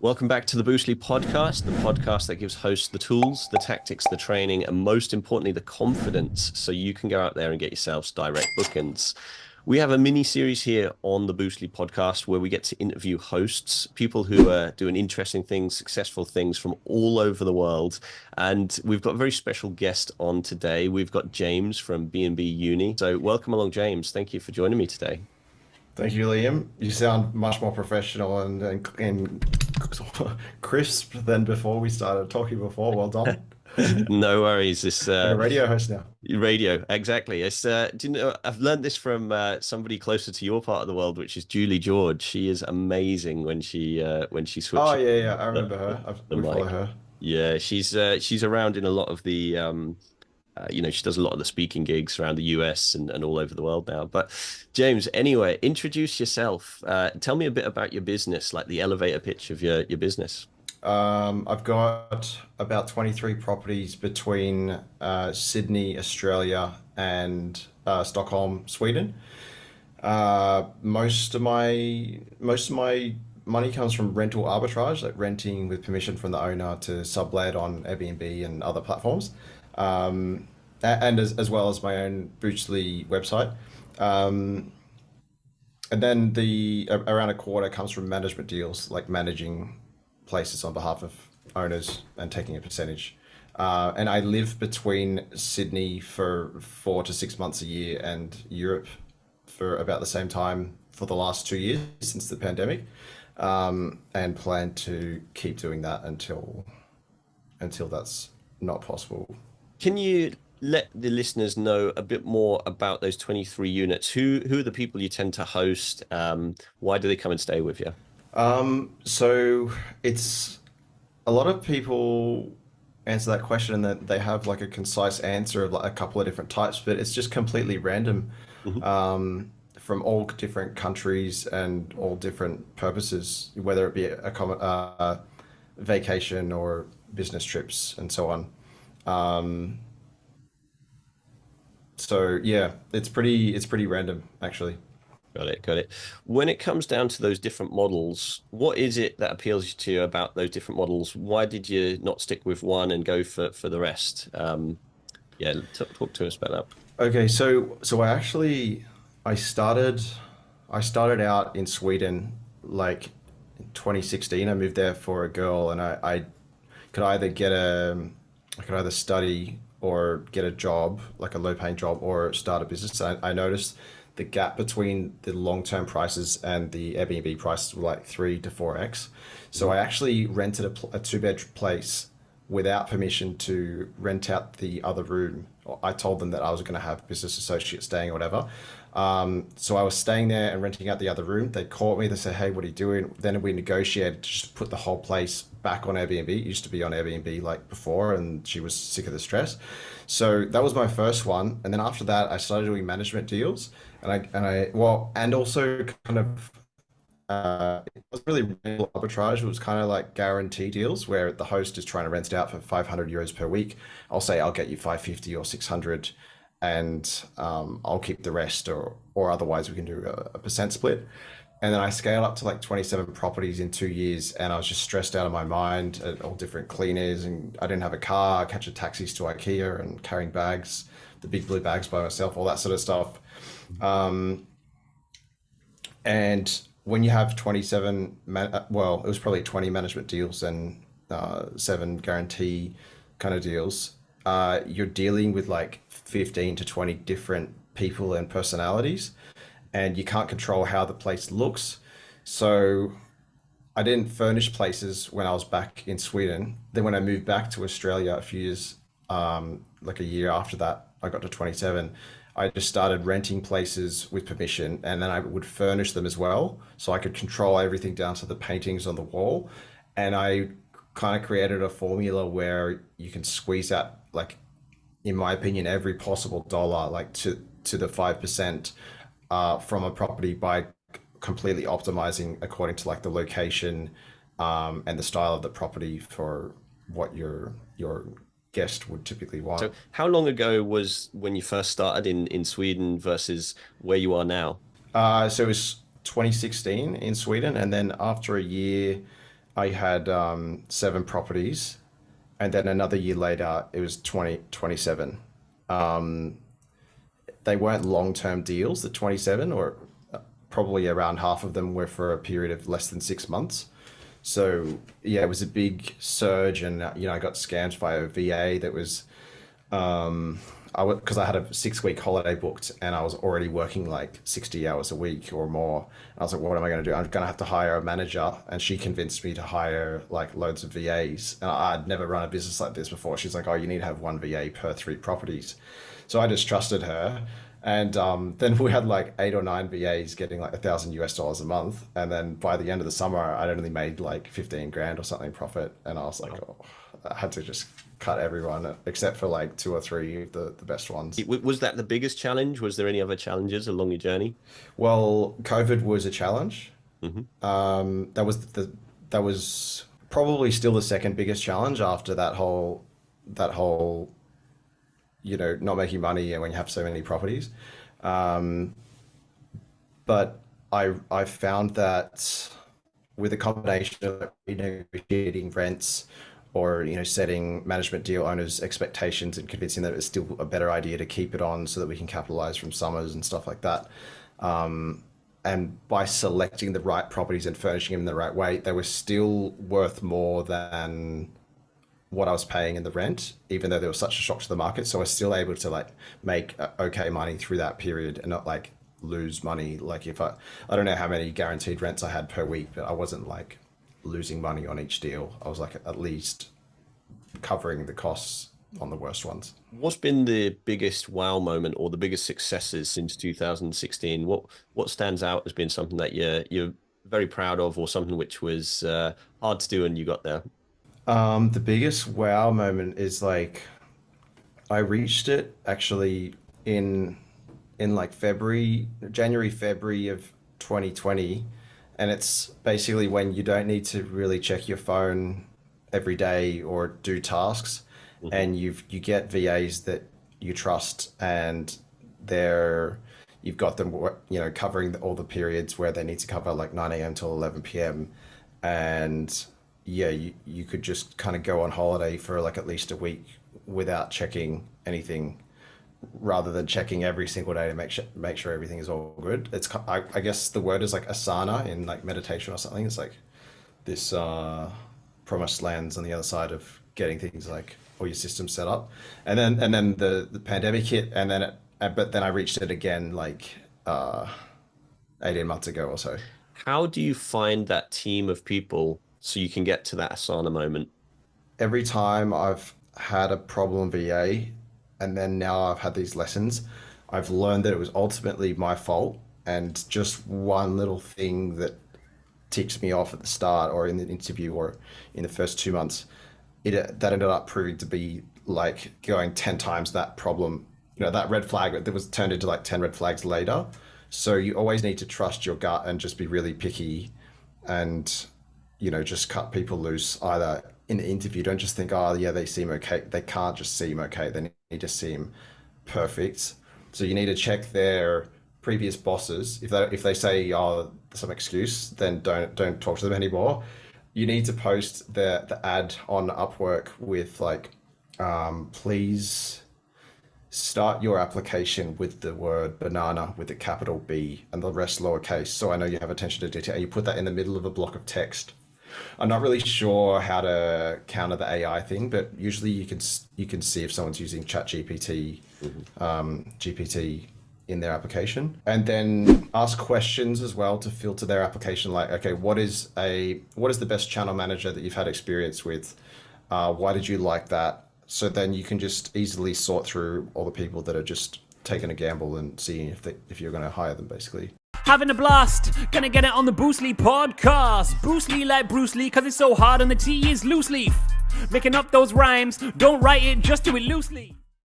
Welcome back to the Boostly podcast, the podcast that gives hosts the tools, the tactics, the training, and most importantly, the confidence so you can go out there and get yourselves direct bookings. We have a mini series here on the Boostly podcast where we get to interview hosts, people who are doing interesting things, successful things from all over the world. And we've got a very special guest on today. We've got James from B&B Uni. So welcome along, James. Thank you for joining me today. Thank you, Liam. You sound much more professional and crisp than before we started talking before. Well done. No worries. This Like a radio host now. radio, exactly. It's do you know, I've learned this from somebody closer to your part of the world, which is Julie George. She is amazing when she Oh switches yeah, yeah, I the, remember the, her. the We follow mic. her. Yeah, she's around in a lot of the she does a lot of the speaking gigs around the US and all over the world now. But James, anyway, introduce yourself. Tell me a bit about your business, like the elevator pitch of your business. I've got about 23 properties between Sydney, Australia, and Stockholm, Sweden. Most of my money comes from rental arbitrage, like renting with permission from the owner to sublet on Airbnb and other platforms, and as well as my own Bootsley website. Um, and then the around a quarter comes from management deals, like managing places on behalf of owners and taking a percentage. And I live between Sydney for 4 to 6 months a year and Europe for about the same time for the last 2 years since the pandemic, and plan to keep doing that until that's not possible. Can you let the listeners know a bit more about those 23 units? Who are the people you tend to host? Why do they come and stay with you? So it's a lot of people answer that question and that they have like a concise answer of like a couple of different types, but it's just completely random, Mhm. from all different countries and all different purposes, whether it be vacation or business trips and so on. Um, so yeah, it's pretty random actually. Got it, got it. When it comes down to those different models, what is it that appeals to you about those different models? Why did you not stick with one and go for the rest? Yeah, talk to us about that. Okay, so I started I started out in Sweden like in 2016. I moved there for a girl, and I could either get a I could either study or get a job, like a low paying job, or start a business. I noticed the gap between the long term prices and the Airbnb prices were like 3 to 4x. So Mhm. I actually rented a two-bed place without permission to rent out the other room. I told them that I was going to have business associates staying or whatever. So I was staying there and renting out the other room. They called me. They said, "Hey, what are you doing?" Then we negotiated to just put the whole place back on Airbnb. It used to be on Airbnb like before, and she was sick of the stress. So that was my first one. And then after that, I started doing management deals, and also kind of it was really real arbitrage. It was kind of like guarantee deals where the host is trying to rent it out for 500 euros per week. I'll say I'll get you 550 or 600, and I'll keep the rest, or otherwise we can do a percent split. And then I scaled up to like 27 properties in 2 years, and I was just stressed out of my mind at all different cleaners, and I didn't have a car, catching taxis to IKEA and carrying bags, the big blue bags by myself, all that sort of stuff. Um, and when you have 27, well, it was probably 20 management deals and seven guarantee kind of deals, you're dealing with like 15 to 20 different people and personalities, and you can't control how the place looks. So I didn't furnish places when I was back in Sweden. Then when I moved back to Australia a few years, like a year after that, I got to 27. I just started renting places with permission, and then I would furnish them as well, so I could control everything down to the paintings on the wall. And I kind of created a formula where you can squeeze out, like, in my opinion, every possible dollar, like to the 5%, from a property by completely optimizing according to like the location, and the style of the property for what your guest would typically want. So how long ago was when you first started in Sweden versus where you are now? So it was 2016 in Sweden, and then after a year, I had 7 properties, and then another year later, it was 27. They weren't long-term deals, the 27, or probably around half of them were for a period of less than 6 months. So yeah, it was a big surge, and I got scammed by a VA that was because I had a 6 week holiday booked and I was already working like 60 hours a week or more. I was like, what am I going to do? I'm going to have to hire a manager. And she convinced me to hire like loads of VAs. And I'd never run a business like this before. She's like, oh, you need to have one VA per 3 properties. So I just trusted her. And then we had like 8 or 9 VAs getting like $1,000 a month. And then by the end of the summer, I'd only made like 15 grand or something profit. And I was like, oh, I had to just cut everyone except for like 2 or 3 of the best ones. Was that the biggest challenge? Was there any other challenges along your journey? Well, COVID was a challenge. Hmm. That was probably still the second biggest challenge after that whole not making money when you have so many properties. Um, but I found that with a combination of renegotiating rents or setting management deal owners expectations and convincing that it's still a better idea to keep it on so that we can capitalize from summers and stuff like that. And by selecting the right properties and furnishing them in the right way, they were still worth more than what I was paying in the rent, even though there was such a shock to the market. So I was still able to like make okay money through that period and not like lose money. Like if I don't know how many guaranteed rents I had per week, but I wasn't like losing money on each deal. I was like at least covering the costs on the worst ones. What's been the biggest wow moment or the biggest successes since 2016? What stands out as being something that you're very proud of, or something which was hard to do and you got there? The biggest wow moment is like I reached it actually in like January, February of 2020, and it's basically when you don't need to really check your phone every day or do tasks, Hmm. and you get VAs that you trust, and they're you've got them covering all the periods where they need to cover like 9 a.m. till 11 p.m. And yeah, you could just kind of go on holiday for like at least a week without checking anything, rather than checking every single day to make sure everything is all good. I guess the word is like asana in like meditation or something. It's like this promised lands on the other side of getting things like all your systems set up. And then the pandemic hit, and then but then I reached it again like 18 months ago or so. How do you find that team of people so you can get to that Asana moment? Every time I've had a problem VA, and then now I've had these lessons, I've learned that it was ultimately my fault, and just one little thing that ticks me off at the start or in the interview or in the first 2 months, that ended up proving to be like going 10 times that problem. That red flag that was turned into like 10 red flags later. So you always need to trust your gut and just be really picky, and just cut people loose either in the interview. Don't just think, oh yeah, they seem okay. They can't just seem okay. They need to seem perfect. So you need to check their previous bosses. If they say some excuse, then don't talk to them anymore. You need to post the ad on Upwork with like, please start your application with the word banana with a capital B and the rest lowercase, so I know you have attention to detail. And you put that in the middle of a block of text. I'm not really sure how to counter the AI thing, but usually you can see if someone's using GPT in their application, and then ask questions as well to filter their application. Like, okay, what is the best channel manager that you've had experience with? Why did you like that? So then you can just easily sort through all the people that are just taking a gamble and seeing if you're going to hire them, basically. Having a blast, gonna get it on the Bruce Lee podcast. Bruce Lee like Bruce Lee, cause it's so hard and the T is loose leaf. Making up those rhymes, don't write it, just do it loosely.